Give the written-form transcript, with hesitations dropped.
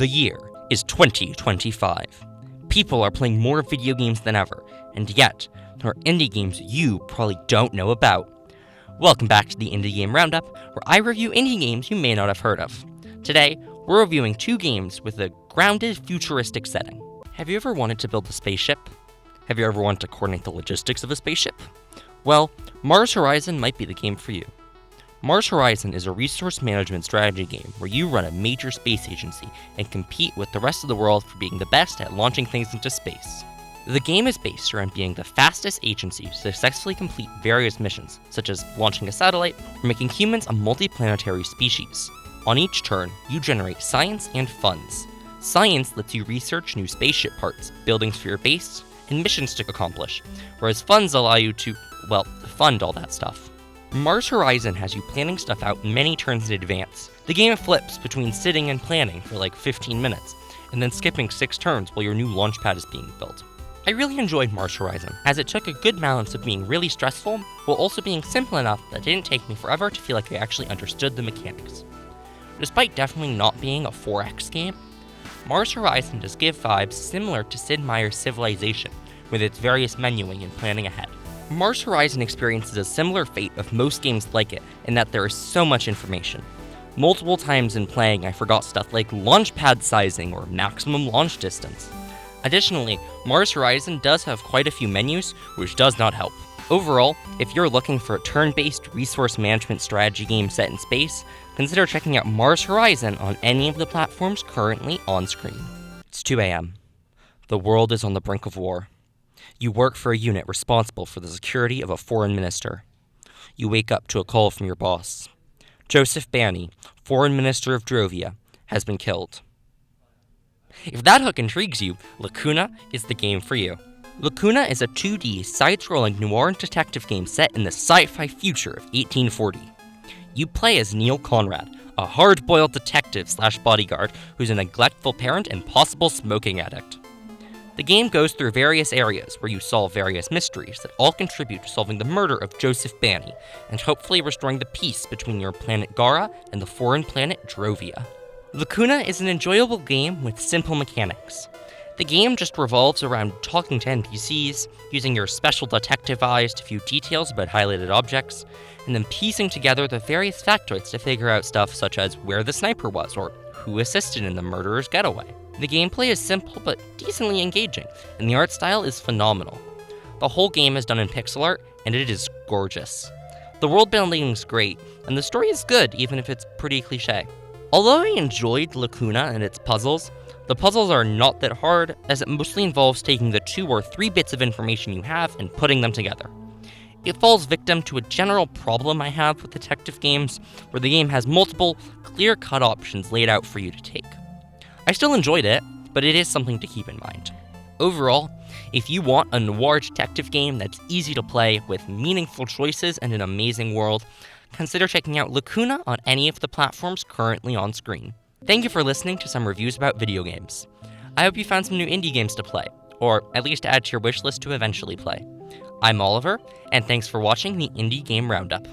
The year is 2025. People are playing more video games than ever, and yet, there are indie games you probably don't know about. Welcome back to the Indie Game Roundup, where I review indie games you may not have heard of. Today, we're reviewing two games with a grounded, futuristic setting. Have you ever wanted to build a spaceship? Have you ever wanted to coordinate the logistics of a spaceship? Well, Mars Horizon might be the game for you. Mars Horizon is a resource management strategy game where you run a major space agency and compete with the rest of the world for being the best at launching things into space. The game is based around being the fastest agency to successfully complete various missions, such as launching a satellite or making humans a multiplanetary species. On each turn, you generate science and funds. Science lets you research new spaceship parts, buildings for your base, and missions to accomplish, whereas funds allow you to, fund all that stuff. Mars Horizon has you planning stuff out many turns in advance. The game flips between sitting and planning for like 15 minutes, and then skipping 6 turns while your new launch pad is being built. I really enjoyed Mars Horizon, as it took a good balance of being really stressful, while also being simple enough that it didn't take me forever to feel like I actually understood the mechanics. Despite definitely not being a 4X game, Mars Horizon does give vibes similar to Sid Meier's Civilization, with its various menuing and planning ahead. Mars Horizon experiences a similar fate of most games like it, in that there is so much information. Multiple times in playing, I forgot stuff like launch pad sizing or maximum launch distance. Additionally, Mars Horizon does have quite a few menus, which does not help. Overall, if you're looking for a turn-based resource management strategy game set in space, consider checking out Mars Horizon on any of the platforms currently on screen. It's 2 a.m. The world is on the brink of war. You work for a unit responsible for the security of a foreign minister. You wake up to a call from your boss. Joseph Banny, foreign minister of Drovia, has been killed. If that hook intrigues you, Lacuna is the game for you. Lacuna is a 2D, side-scrolling noir detective game set in the sci-fi future of 1840. You play as Neil Conrad, a hard-boiled detective/bodyguard who's a neglectful parent and possible smoking addict. The game goes through various areas where you solve various mysteries that all contribute to solving the murder of Joseph Banny, and hopefully restoring the peace between your planet Gara and the foreign planet Drovia. Lacuna is an enjoyable game with simple mechanics. The game just revolves around talking to NPCs, using your special detective eyes to view details about highlighted objects, and then piecing together the various factoids to figure out stuff such as where the sniper was or who assisted in the murderer's getaway. The gameplay is simple but decently engaging, and the art style is phenomenal. The whole game is done in pixel art, and it is gorgeous. The world building is great, and the story is good, even if it's pretty cliché. Although I enjoyed Lacuna and its puzzles, the puzzles are not that hard, as it mostly involves taking the 2 or 3 bits of information you have and putting them together. It falls victim to a general problem I have with detective games, where the game has multiple, clear-cut options laid out for you to take. I still enjoyed it, but it is something to keep in mind. Overall, if you want a noir detective game that's easy to play with meaningful choices and an amazing world, consider checking out Lacuna on any of the platforms currently on screen. Thank you for listening to some reviews about video games. I hope you found some new indie games to play, or at least add to your wishlist to eventually play. I'm Oliver, and thanks for watching the Indie Game Roundup.